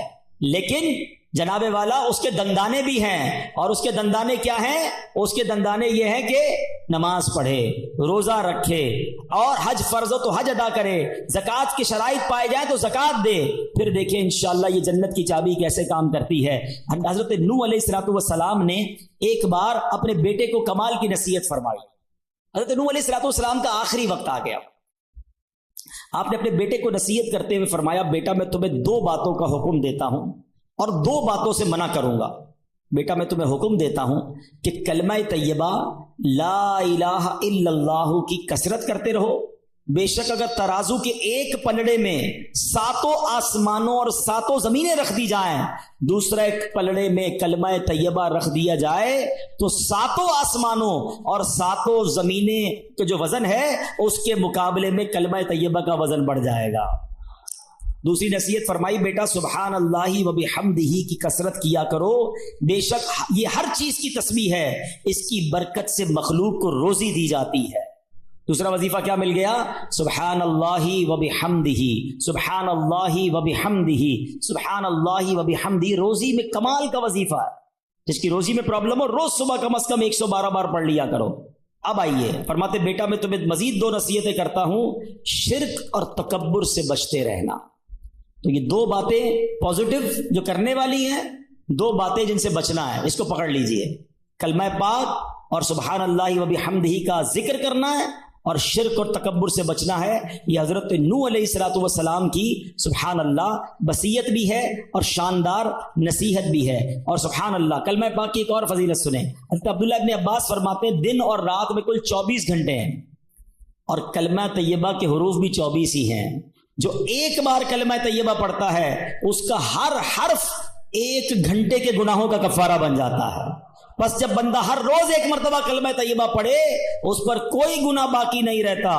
لیکن جناب والا اس کے دندانے بھی ہیں. اور اس کے دندانے کیا ہیں؟ اس کے دندانے یہ ہیں کہ نماز پڑھے، روزہ رکھے، اور حج فرض ہو تو حج ادا کرے، زکوٰۃ کی شرائط پائے جائیں تو زکوٰۃ دے. پھر دیکھیں انشاءاللہ یہ جنت کی چابی کیسے کام کرتی ہے. حضرت نوح علیہ السلام نے ایک بار اپنے بیٹے کو کمال کی نصیحت فرمائی. حضرت نوح علیہ السلام کا آخری وقت آ گیا. آپ نے اپنے بیٹے کو نصیحت کرتے ہوئے فرمایا بیٹا میں تمہیں 2 باتوں کا حکم دیتا ہوں اور 2 باتوں سے منع کروں گا. بیٹا میں تمہیں حکم دیتا ہوں کہ کلمہ طیبہ لا الہ الا اللہ کی کثرت کرتے رہو. بے شک اگر ترازو کے ایک پلڑے میں 7 آسمانوں اور 7 زمینیں رکھ دی جائیں، دوسرے ایک پلڑے میں کلمہ طیبہ رکھ دیا جائے تو 7 آسمانوں اور 7 زمینیں کا جو وزن ہے اس کے مقابلے میں کلمہ طیبہ کا وزن بڑھ جائے گا. دوسری نصیحت فرمائی بیٹا سبحان اللہ و بحمدہ کی کثرت کیا کرو. بے شک یہ ہر چیز کی تسبیح ہے، اس کی برکت سے مخلوق کو روزی دی جاتی ہے. دوسرا وظیفہ کیا مل گیا؟ سبحان اللہ و بحمدہ، سبحان اللہ و بحمدہ، سبحان اللہ و بحمدہ. روزی میں کمال کا وظیفہ ہے. جس کی روزی میں پرابلم ہو روز صبح کم از کم 112 بار پڑھ لیا کرو. اب آئیے فرماتے بیٹا میں تمہیں مزید 2 نصیحتیں کرتا ہوں. شرک اور تکبر سے بچتے رہنا. تو یہ 2 باتیں پازیٹو جو کرنے والی ہیں، 2 باتیں جن سے بچنا ہے، اس کو پکڑ لیجئے. کلمہ پاک اور سبحان اللہ و بحمدہ کا ذکر کرنا ہے، اور شرک اور تکبر سے بچنا ہے. یہ حضرت نوح علیہ السلام کی سبحان اللہ وصیت بھی ہے اور شاندار نصیحت بھی ہے. اور سبحان اللہ کلمہ پاک کی ایک اور فضیلت سنیں. حضرت عبداللہ ابن عباس فرماتے ہیں دن اور رات میں کل 24 گھنٹے ہیں، اور کلمہ طیبہ کے حروف بھی 24 ہی ہیں. جو ایک بار کلمہ طیبہ پڑھتا ہے اس کا ہر حرف 1 گھنٹے کے گناہوں کا کفارہ بن جاتا ہے. بس جب بندہ ہر روز 1 مرتبہ کلمہ طیبہ پڑھے اس پر کوئی گناہ باقی نہیں رہتا.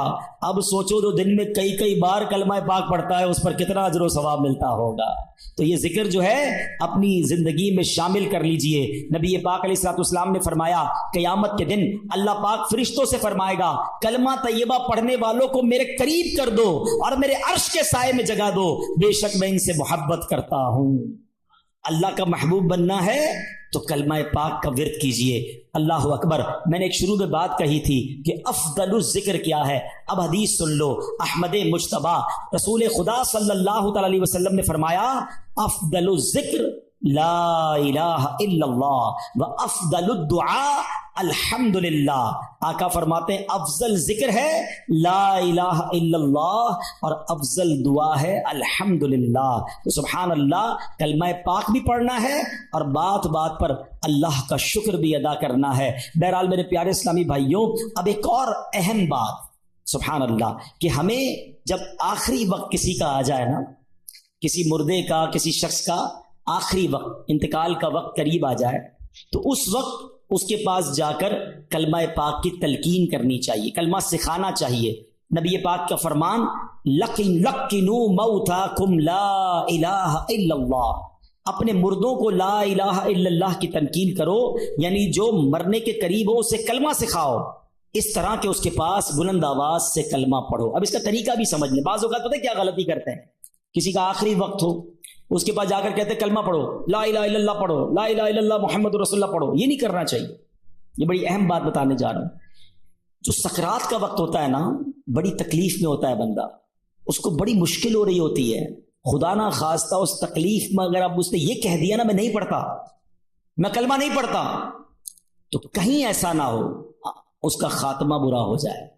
اب سوچو جو دن میں کئی بار کلمہ پاک پڑھتا ہے اس پر کتنا اجر و ثواب ملتا ہوگا. تو یہ ذکر جو ہے اپنی زندگی میں شامل کر لیجئے. نبی پاک علیہ السلام نے فرمایا قیامت کے دن اللہ پاک فرشتوں سے فرمائے گا کلمہ طیبہ پڑھنے والوں کو میرے قریب کر دو اور میرے عرش کے سائے میں جگہ دو، بے شک میں ان سے محبت کرتا ہوں. اللہ کا محبوب بننا ہے تو کلمہ پاک کا ورد کیجئے. اللہ اکبر. میں نے ایک شروع میں بات کہی تھی کہ افضل الذکر کیا ہے. اب حدیث سن لو. احمد مجتبی رسول خدا صلی اللہ تعالی علیہ وسلم نے فرمایا افضل الذکر لا الہ الا اللہ و افضل الدعاء الحمدللہ. آقا فرماتے ہیں افضل ذکر ہے لا الہ الا اللہ اور افضل دعا ہے الحمدللہ. تو سبحان اللہ کلمہ پاک بھی پڑھنا ہے اور بات بات پر اللہ کا شکر بھی ادا کرنا ہے. بہرحال میرے پیارے اسلامی بھائیوں، اب ایک اور اہم بات سبحان اللہ کہ ہمیں جب آخری وقت کسی کا آ جائے نا، کسی مردے کا، کسی شخص کا آخری وقت، انتقال کا وقت قریب آ جائے تو اس وقت اس کے پاس جا کر کلمہ پاک کی تلقین کرنی چاہیے، کلمہ سکھانا چاہیے. نبی پاک کا فرمان لقنوا موتاکم لا الہ الا اللہ، اپنے مردوں کو لا الہ الا اللہ کی تلقین کرو، یعنی جو مرنے کے قریب ہو اسے کلمہ سکھاؤ، اس طرح کہ اس کے پاس بلند آواز سے کلمہ پڑھو۔ اب اس کا طریقہ بھی سمجھ لیں۔ بعض اوقات پتہ ہے کیا غلطی کرتے ہیں، کسی کا آخری وقت ہو، اس کے پاس جا کر کہتے ہیں کلمہ پڑھو، لا الہ الا اللہ پڑھو، لا الہ الا اللہ محمد رسول اللہ پڑھو۔ یہ نہیں کرنا چاہیے۔ یہ بڑی اہم بات بتانے جا رہا ہوں۔ جو سکرات کا وقت ہوتا ہے نا، بڑی تکلیف میں ہوتا ہے بندہ، اس کو بڑی مشکل ہو رہی ہوتی ہے، خدا نہ خواستہ اس تکلیف میں اگر اب اس نے یہ کہہ دیا نا میں نہیں پڑھتا، میں کلمہ نہیں پڑھتا، تو کہیں ایسا نہ ہو اس کا خاتمہ برا ہو جائے۔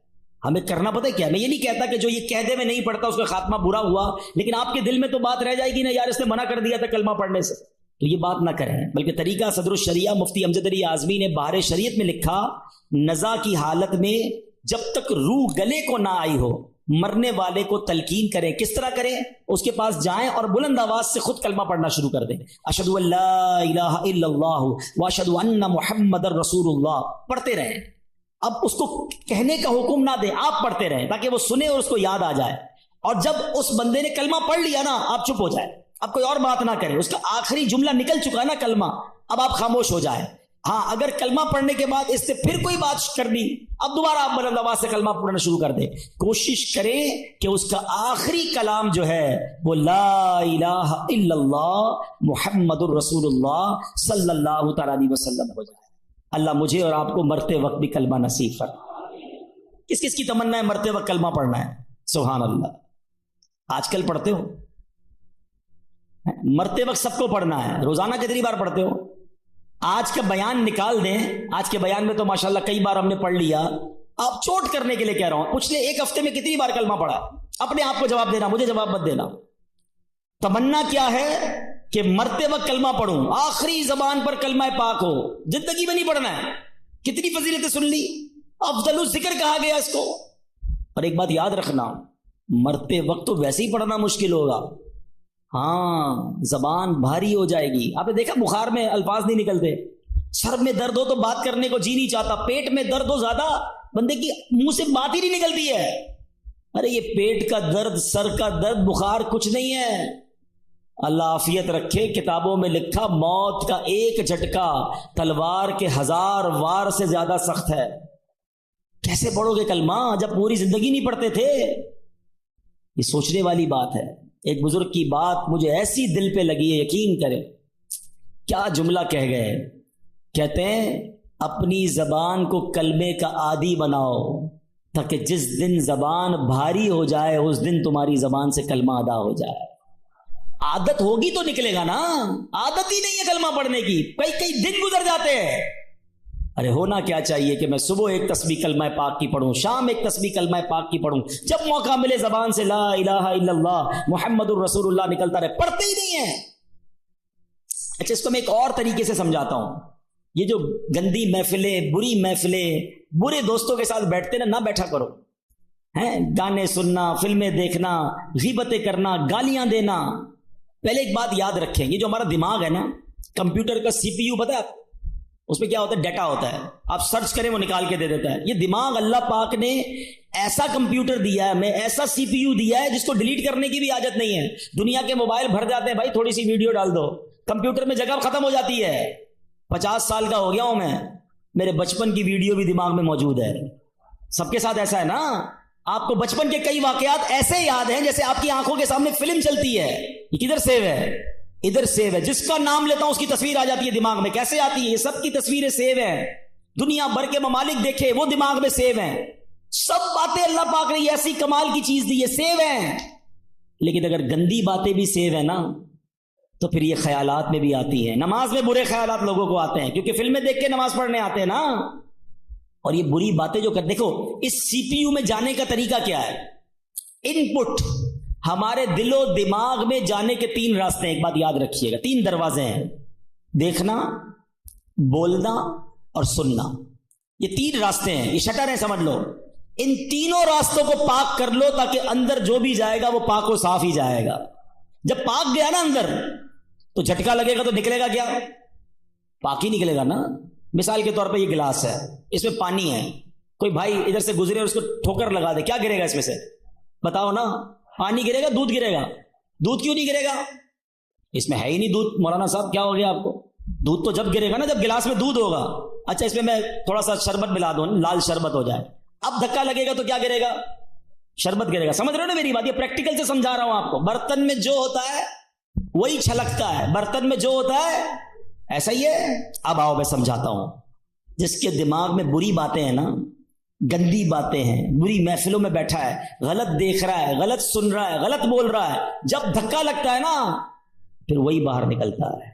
ہمیں کرنا پتہ ہے کیا، میں یہ نہیں کہتا کہ جو یہ کہہ دے میں نہیں پڑھتا اس کا خاتمہ برا ہوا، لیکن آپ کے دل میں تو بات رہ جائے گی نا، یار اس نے منع کر دیا تھا کلمہ پڑھنے سے، تو یہ بات نہ کریں۔ بلکہ طریقہ صدر الشریعہ مفتی امجد علی اعظمی نے بہار شریعت میں لکھا، نزا کی حالت میں جب تک روح گلے کو نہ آئی ہو مرنے والے کو تلقین کریں۔ کس طرح کریں؟ اس کے پاس جائیں اور بلند آواز سے خود کلمہ پڑھنا شروع کر دیں، اشہد ان لا الہ الا اللہ واشہد ان محمد رسول اللہ، پڑھتے رہیں۔ اب اس کو کہنے کا حکم نہ دیں، آپ پڑھتے رہیں تاکہ وہ سنے اور اس کو یاد آ جائے، اور جب اس بندے نے کلمہ پڑھ لیا نا آپ چپ ہو جائے، اب کوئی اور بات نہ کریں، اس کا آخری جملہ نکل چکا ہے نا کلمہ، اب آپ خاموش ہو جائیں۔ ہاں اگر کلمہ پڑھنے کے بعد اس سے پھر کوئی بات کر دی، اب دوبارہ آپ بلند آواز سے کلمہ پڑھنا شروع کر دیں۔ کوشش کریں کہ اس کا آخری کلام جو ہے وہ لا الہ الا اللہ محمد الرسول اللہ صلی اللہ تعالی علیہ وسلم ہو جائے۔ اللہ مجھے اور آپ کو مرتے وقت بھی کلمہ نصیب فرمائے۔ کس کس کی تمنا ہے مرتے وقت کلمہ پڑھنا ہے؟ سبحان اللہ۔ آج کل پڑھتے ہو؟ مرتے وقت سب کو پڑھنا ہے۔ روزانہ کتنی بار پڑھتے ہو؟ آج کا بیان نکال دیں، آج کے بیان میں تو ماشاءاللہ کئی بار ہم نے پڑھ لیا، آپ چوٹ کرنے کے لیے کہہ رہا ہوں، پچھلے ایک ہفتے میں کتنی بار کلمہ پڑھا؟ اپنے آپ کو جواب دینا، مجھے جواب مت دینا۔ تمنا کیا ہے کہ مرتے وقت کلمہ پڑھوں، آخری زبان پر کلمہ پاک ہو، زندگی میں نہیں پڑھنا ہے۔ کتنی فضیلتیں سن لی، افضل الذکر کہا گیا اس کو۔ اور ایک بات یاد رکھنا، مرتے وقت تو ویسے ہی پڑھنا مشکل ہوگا، ہاں زبان بھاری ہو جائے گی۔ آپ نے دیکھا بخار میں الفاظ نہیں نکلتے، سر میں درد ہو تو بات کرنے کو جی نہیں چاہتا، پیٹ میں درد ہو زیادہ بندے کی منہ سے بات ہی نہیں نکلتی ہے۔ ارے یہ پیٹ کا درد، سر کا درد، بخار کچھ نہیں ہے، اللہ عافیت رکھے۔ کتابوں میں لکھا موت کا ایک جھٹکا تلوار کے 1000 وار سے زیادہ سخت ہے۔ کیسے پڑھو گے کلمہ جب پوری زندگی نہیں پڑھتے تھے؟ یہ سوچنے والی بات ہے۔ ایک بزرگ کی بات مجھے ایسی دل پہ لگی ہے، یقین کرے، کیا جملہ کہہ گئے، کہتے ہیں اپنی زبان کو کلمے کا عادی بناؤ تاکہ جس دن زبان بھاری ہو جائے اس دن تمہاری زبان سے کلمہ ادا ہو جائے۔ عادت ہوگی تو نکلے گا نا، عادت ہی نہیں ہے کلمہ پڑھنے کی، کئی دن گزر جاتے ہیں۔ ارے ہونا کیا چاہیے کہ میں صبح ایک تسبیح کلمہ پاک کی پڑھوں، شام ایک تسبیح کلمہ پاک کی پڑھوں، جب موقع ملے زبان سے لا الہ الا اللہ محمد الرسول اللہ نکلتا رہے، پڑھتے ہی نہیں ہیں۔ اچھا اس کو میں ایک اور طریقے سے سمجھاتا ہوں۔ یہ جو گندی محفلیں، بری محفلیں، برے دوستوں کے ساتھ بیٹھتے نا، نہ بیٹھا کرو، ہیں گانے سننا، فلمیں دیکھنا، غیبتیں کرنا، گالیاں دینا۔ پہلے ایک بات یاد رکھیں، یہ جو ہمارا دماغ ہے نا، کمپیوٹر کا سی پی یو پتہ ہے آپ، اس میں کیا ہوتا ہے، ڈیٹا ہوتا ہے، آپ سرچ کریں وہ نکال کے دے دیتا ہے۔ یہ دماغ اللہ پاک نے ایسا کمپیوٹر دیا ہے ہمیں، ایسا سی پی یو دیا ہے جس کو ڈیلیٹ کرنے کی بھی حاجت نہیں ہے۔ دنیا کے موبائل بھر جاتے ہیں، بھائی تھوڑی سی ویڈیو ڈال دو، کمپیوٹر میں جگہ ختم ہو جاتی ہے۔ 50 سال کا ہو گیا ہوں میں، میرے بچپن کی ویڈیو بھی دماغ میں موجود ہے۔ سب کے ساتھ ایسا ہے نا، آپ کو بچپن کے کئی واقعات ایسے یاد ہیں جیسے آپ کی آنکھوں کے سامنے فلم چلتی ہے۔ یہ کدھر سیو ہے؟ ادھر سیو ہے، جس کا نام لیتا ہوں اس کی تصویر آ جاتی ہے دماغ میں۔ کیسے آتی ہے؟ یہ سب کی تصویریں سیو ہیں، دنیا بھر کے ممالک دیکھے وہ دماغ میں سیو ہیں، سب باتیں اللہ پاک نے یہ ایسی کمال کی چیز دی ہے، سیو ہیں۔ لیکن اگر گندی باتیں بھی سیو ہیں نا تو پھر یہ خیالات میں بھی آتی ہیں۔ نماز میں برے خیالات لوگوں کو آتے ہیں کیونکہ فلمیں دیکھ کے نماز پڑھنے آتے ہیں نا، اور یہ بری باتیں جو کر، دیکھو اس سی پی یو میں جانے کا طریقہ کیا ہے، ان پٹ ہمارے دل و دماغ میں جانے کے 3 راستے ہیں۔ ایک بات یاد رکھیے گا، 3 دروازے ہیں، دیکھنا، بولنا اور سننا۔ یہ 3 راستے ہیں، یہ شٹر ہیں سمجھ لو۔ ان تینوں راستوں کو پاک کر لو تاکہ اندر جو بھی جائے گا وہ پاک و صاف ہی جائے گا۔ جب پاک گیا نا اندر تو جھٹکا لگے گا تو نکلے گا کیا؟ پاک ہی نکلے گا نا۔ مثال کے طور پہ یہ گلاس ہے، اس میں پانی ہے، کوئی بھائی ادھر سے گزرے اور اس کو ٹھوکر لگا دے، کیا گرے گا اس میں سے؟ بتاؤ نا, پانی گرے گا دودھ گرے گا؟ دودھ کیوں نہیں گرے گا؟ اس میں ہے ہی نہیں دودھ. مولانا صاحب کیا ہو گیا آپ کو؟ دودھ تو جب گرے گا نا جب گلاس میں دودھ ہوگا. اچھا اس میں تھوڑا سا شربت ملا دوں, لال شربت ہو جائے, اب دھکا لگے گا تو کیا گرے گا؟ شربت گرے گا. سمجھ رہے ہو نا میری بات؟ یہ پریکٹیکل سے سمجھا رہا ہوں آپ کو. برتن میں جو ہوتا ہے وہی چھلکتا ہے, برتن میں جو ہوتا ہے ایسا ہی ہے. اب آؤ میں سمجھاتا ہوں. جس کے دماغ میں بری باتیں ہیں نا, گندی باتیں ہیں, بری محفلوں میں بیٹھا ہے, غلط دیکھ رہا ہے, غلط سن رہا ہے, غلط بول رہا ہے, جب دھکا لگتا ہے نا پھر وہی باہر نکلتا ہے.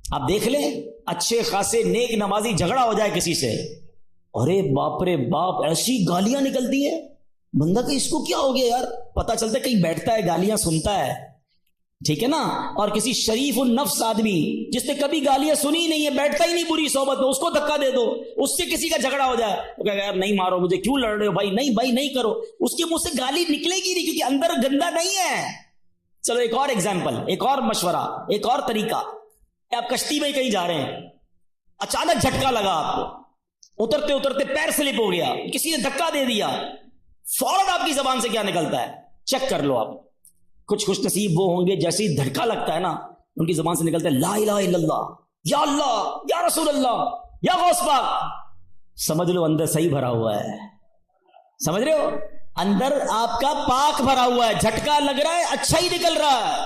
آپ دیکھ لیں اچھے خاصے نیک نمازی جھگڑا ہو جائے کسی سے, ارے باپ رے باپ ایسی گالیاں نکلتی ہیں, بندہ کہ اس کو کیا ہو گیا یار, پتہ چلتا ہے کہیں بیٹھتا ہے گالیاں سنتا ہے, ٹھیک ہے نا. اور کسی شریف النفس آدمی جس نے کبھی گالیاں سنی ہی نہیں ہے, بیٹھتا ہی نہیں بری صحبت میں, اس کو دھکا دے دو, اس سے کسی کا جھگڑا ہو جائے, وہ کہے گا یار نہیں مارو مجھے, کیوں لڑ رہے ہو بھائی, نہیں بھائی نہیں کرو, اس کے منہ سے گالی نکلے گی نہیں کیونکہ اندر گندا نہیں ہے. چلو ایک اور ایگزامپل, ایک اور مشورہ, ایک اور طریقہ. آپ کشتی میں کہیں جا رہے ہیں, اچانک جھٹکا لگا آپ کو, اترتے اترتے پیر سلپ ہو گیا, کسی نے دھکا دے دیا, فوراً آپ کی زبان سے کیا نکلتا ہے چیک کر لو آپ. کچھ خوش نصیب وہ ہوں گے جیسے ہی دھڑکا لگتا ہے نا ان کی زبان سے نکلتا ہے لا الہ الا اللہ, یا اللہ, یا رسول اللہ, یا غوث پاک. سمجھ لو اندر صحیح بھرا ہوا ہے. سمجھ رہے ہو, اندر آپ کا پاک بھرا ہوا ہے, جھٹکا لگ رہا ہے اچھا ہی نکل رہا ہے.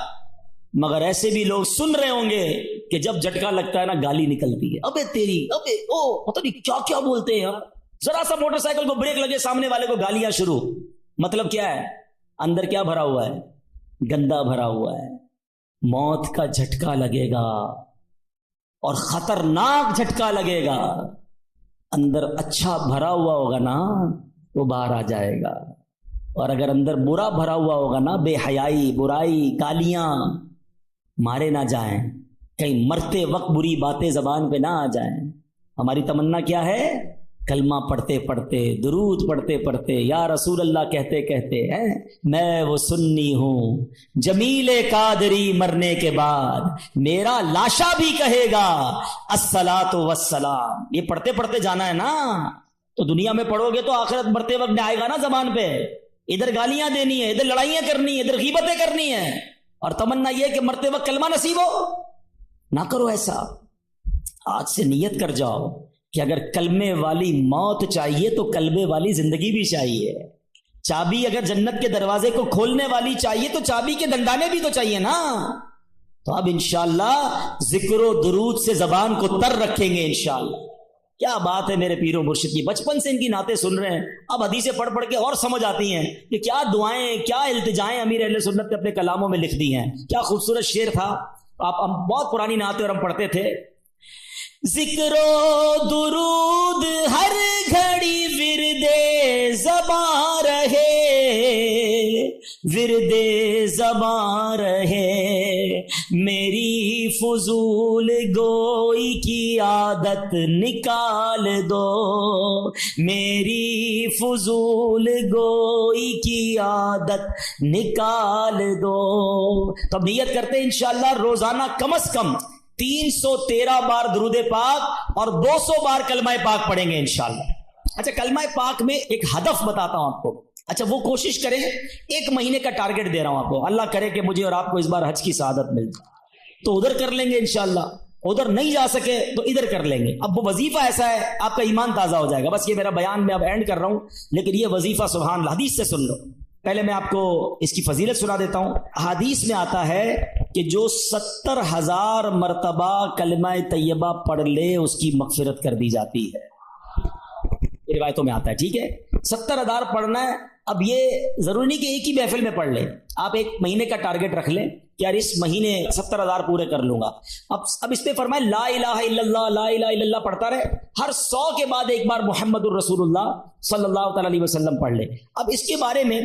مگر ایسے بھی لوگ سن رہے ہوں گے کہ جب جھٹکا لگتا ہے نا گالی نکلتی ہے, ابے تیری, ابے او, پتہ نہیں کیا کیا بولتے ہیں یار. ذرا سا موٹر سائیکل کو بریک لگے سامنے والے کو گالیاں شروع. مطلب کیا ہے, اندر کیا بھرا ہوا ہے, گندا بھرا ہوا ہے. موت کا جھٹکا لگے گا اور خطرناک جھٹکا لگے گا. اندر اچھا بھرا ہوا ہوگا نا وہ باہر آ جائے گا, اور اگر اندر برا بھرا ہوا ہوگا نا, بے حیائی, برائی, گالیاں, مارے نہ جائیں, کہیں مرتے وقت بری باتیں زبان پہ نہ آ جائیں. ہماری تمنا کیا ہے, کلمہ پڑھتے پڑھتے, درود پڑھتے پڑھتے, یا رسول اللہ کہتے کہتے ہیں میں وہ سنی ہوں جمیل قادری مرنے کے بعد میرا لاشا بھی کہے گا الصلاۃ والسلام. یہ پڑھتے پڑھتے جانا ہے نا, تو دنیا میں پڑھو گے تو آخرت مرتے وقت آئے گا نا زبان پہ. ادھر گالیاں دینی ہے, ادھر لڑائیاں کرنی ہے, ادھر غیبتیں کرنی ہے, اور تمنا یہ کہ مرتے وقت کلمہ نصیب ہو. نہ کرو ایسا. آج سے نیت کر جاؤ کہ اگر کلمے والی موت چاہیے تو کلمے والی زندگی بھی چاہیے. چابی اگر جنت کے دروازے کو کھولنے والی چاہیے تو چابی کے دندانے بھی تو چاہیے نا. تو اب انشاءاللہ ذکر و درود سے زبان کو تر رکھیں گے انشاءاللہ. کیا بات ہے میرے پیر و مرشد کی, بچپن سے ان کی نعتیں سن رہے ہیں, اب حدیثیں پڑھ پڑھ کے اور سمجھ آتی ہیں کہ کیا دعائیں, کیا التجائیں امیر اہل سنت نے اپنے کلاموں میں لکھ دی ہیں. کیا خوبصورت شعر تھا. آپ ہم بہت پرانی نعتیں اور ہم پڑھتے تھے. ذکر و درود ہر گھڑی ورد زباں رہے, ورد زباں رہے, میری فضول گوئی کی عادت نکال دو, میری فضول گوئی کی عادت نکال دو. تو اب نیت کرتے ہیں انشاءاللہ روزانہ کم از کم 313 بار درود پاک اور 200 بار کلمہ پاک پڑھیں گے انشاءاللہ. اچھا کلمہ پاک میں ایک ہدف بتاتا ہوں آپ کو. اچھا وہ کوشش کریں, 1 مہینے کا ٹارگٹ دے رہا ہوں آپ کو, اللہ کرے کہ مجھے اور آپ کو اس بار حج کی سعادت مل جائے تو ادھر کر لیں گے انشاءاللہ, ادھر نہیں جا سکے تو ادھر کر لیں گے. اب وہ وظیفہ ایسا ہے آپ کا ایمان تازہ ہو جائے گا. بس یہ میرا بیان میں اب اینڈ کر رہا ہوں, لیکن یہ وظیفہ سبحان اللہ حدیث سے سن لو. پہلے میں آپ کو اس کی فضیلت سنا دیتا ہوں. حدیث میں آتا ہے کہ جو 70,000 مرتبہ کلمہ طیبہ پڑھ لے اس کی مغفرت کر دی جاتی ہے. روایتوں میں آتا ہے, ٹھیک ہے, 70,000 پڑھنا ہے. اب یہ ضروری نہیں کہ ایک ہی محفل میں پڑھ لیں, آپ 1 مہینے کا ٹارگٹ رکھ لیں کہ یار اس مہینے 70,000 پورے کر لوں گا. اب اس پہ فرمائے لا الہ الا اللہ, لا الہ الا اللہ پڑھتا رہے, ہر 100 کے بعد ایک بار محمد الرسول اللہ صلی اللہ تعالی علیہ وسلم پڑھ لے. اب اس کے بارے میں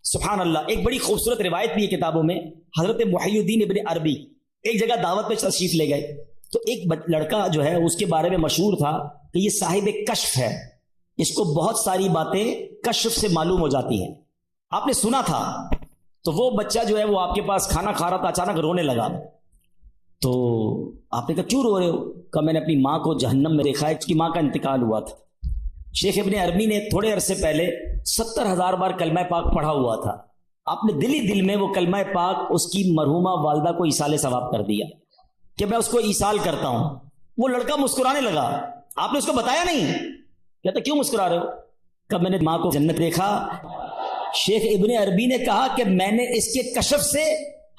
سبحان اللہ ایک بڑی خوبصورت روایت بھی ہے کتابوں میں. حضرت محی الدین ابن عربی ایک جگہ دعوت پہ تشریف لے گئے, تو ایک لڑکا جو ہے اس کے بارے میں مشہور تھا کہ یہ صاحب کشف ہے, اس کو بہت ساری باتیں کشف سے معلوم ہو جاتی ہیں. آپ نے سنا تھا. تو وہ بچہ جو ہے وہ آپ کے پاس کھانا کھا رہا تھا, اچانک رونے لگا. تو آپ نے کہا کیوں رو رہے ہو؟ کہا میں نے اپنی ماں کو جہنم میں دیکھا ہے, اس کی ماں کا انتقال ہوا تھا. شیخ ابن عربی نے تھوڑے عرصے پہلے 70,000 بار کلمہ پاک پڑھا ہوا تھا، آپ نے دل ہی دل میں وہ کلمہ پاک اس کی مرحومہ والدہ کو ایصال ثواب کر دیا کہ میں اس کو ایصال کرتا ہوں. وہ لڑکا مسکرانے لگا، آپ نے اس کو بتایا نہیں، کہتا کیوں مسکرا رہے ہو؟ کب میں نے ماں کو جنت دیکھا. شیخ ابن عربی نے کہا کہ میں نے اس کے کشف سے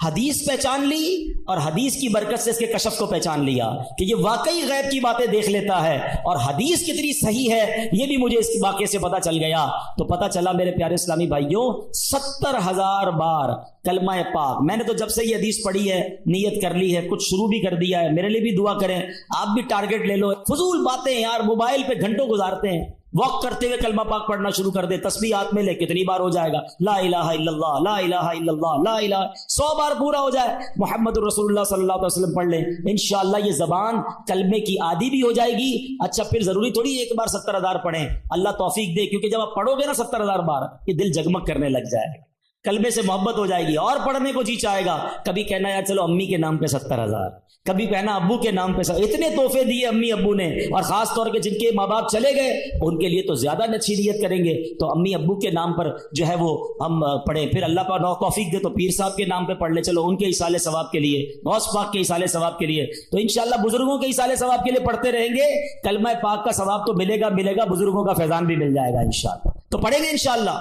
حدیث پہچان لی اور حدیث کی برکت سے اس کے کشف کو پہچان لیا کہ یہ واقعی غیب کی باتیں دیکھ لیتا ہے، اور حدیث کتنی صحیح ہے یہ بھی مجھے اس واقعے سے پتہ چل گیا. تو پتہ چلا میرے پیارے اسلامی بھائیوں، 70,000 بار کلمہ پاک. میں نے تو جب سے یہ حدیث پڑھی ہے نیت کر لی ہے، کچھ شروع بھی کر دیا ہے. میرے لیے بھی دعا کریں، آپ بھی ٹارگٹ لے لو. فضول باتیں یار، موبائل پہ گھنٹوں گزارتے ہیں، واک کرتے ہوئے کلمہ پاک پڑھنا شروع کر دے، تسبیح ہاتھ میں لے، کتنی بار ہو جائے گا؟ لا الہ الا اللہ، لا الہ الا اللہ، لا الہ. 100 بار پورا ہو جائے محمد الرسول اللہ صلی اللہ علیہ وسلم پڑھ لیں، انشاءاللہ یہ زبان کلمے کی عادی بھی ہو جائے گی. اچھا پھر ضروری تھوڑی ایک بار 70,000 پڑھیں، اللہ توفیق دے، کیونکہ جب آپ پڑھو گے نا 70,000 بار یہ دل جگمگ کرنے لگ جائے گا، کلمے سے محبت ہو جائے گی اور پڑھنے کو جی چاہے گا. کبھی کہنا یار چلو امی کے نام پہ 70,000، کبھی کہنا ابو کے نام پہ. اتنے تحفے دیے امی ابو نے، اور خاص طور پہ جن کے ماں باپ چلے گئے ان کے لیے تو زیادہ اچھی نیت کریں گے. تو امی ابو کے نام پر جو ہے وہ ہم پڑھیں. پھر اللہ کا توفیق دے تو پیر صاحب کے نام پہ پڑھ لیں، چلو ان کے ایصال ثواب کے لیے، غوث پاک کے ایصال ثواب کے لیے. تو انشاءاللہ بزرگوں کے ایصال ثواب کے لیے پڑھتے رہیں گے، کلمہ پاک کا ثواب تو ملے گا، بزرگوں کا فیضان بھی مل جائے گا انشاءاللہ. تو پڑھیں گے انشاءاللہ.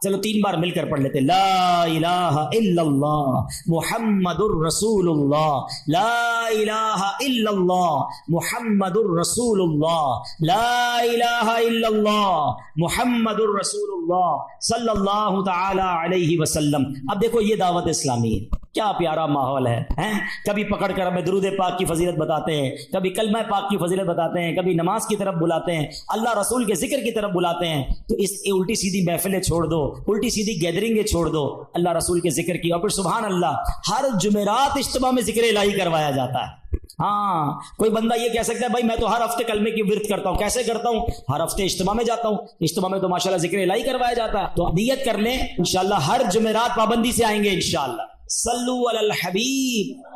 چلو 3 بار مل کر پڑھ لیتے. لا الہ الا اللہ محمد الرسول اللہ، لا الہ الا اللہ محمد الرسول اللہ، لا الہ الا اللہ محمد الرسول اللہ صلی اللہ تعالی علیہ وسلم. اب دیکھو یہ دعوت اسلامی ہے، کیا پیارا ماحول ہے. کبھی پکڑ کر ہمیں درود پاک کی فضیلت بتاتے ہیں، کبھی کلمہ پاک کی فضیلت بتاتے ہیں، کبھی نماز کی طرف بلاتے ہیں، اللہ رسول کے ذکر کی طرف بلاتے ہیں. تو اس الٹی سیدھی محفلیں چھوڑ دو، الٹی سیدھی گیدرنگیں چھوڑ دو، اللہ رسول کے ذکر کی. اور پھر سبحان اللہ ہر جمعرات اجتماع میں ذکر الہی کروایا جاتا ہے. ہاں کوئی بندہ یہ کہہ سکتا ہے بھائی میں تو ہر ہفتے کلمے کی ورد کرتا ہوں. کیسے کرتا ہوں؟ ہر ہفتے اجتماع میں جاتا ہوں، اجتماع میں تو ماشاءاللہ ذکر الہی کروایا جاتا ہے. تو نیت کر لیں انشاءاللہ ہر جمعرات پابندی سے آئیں گے انشاءاللہ. صلو علی الحبیب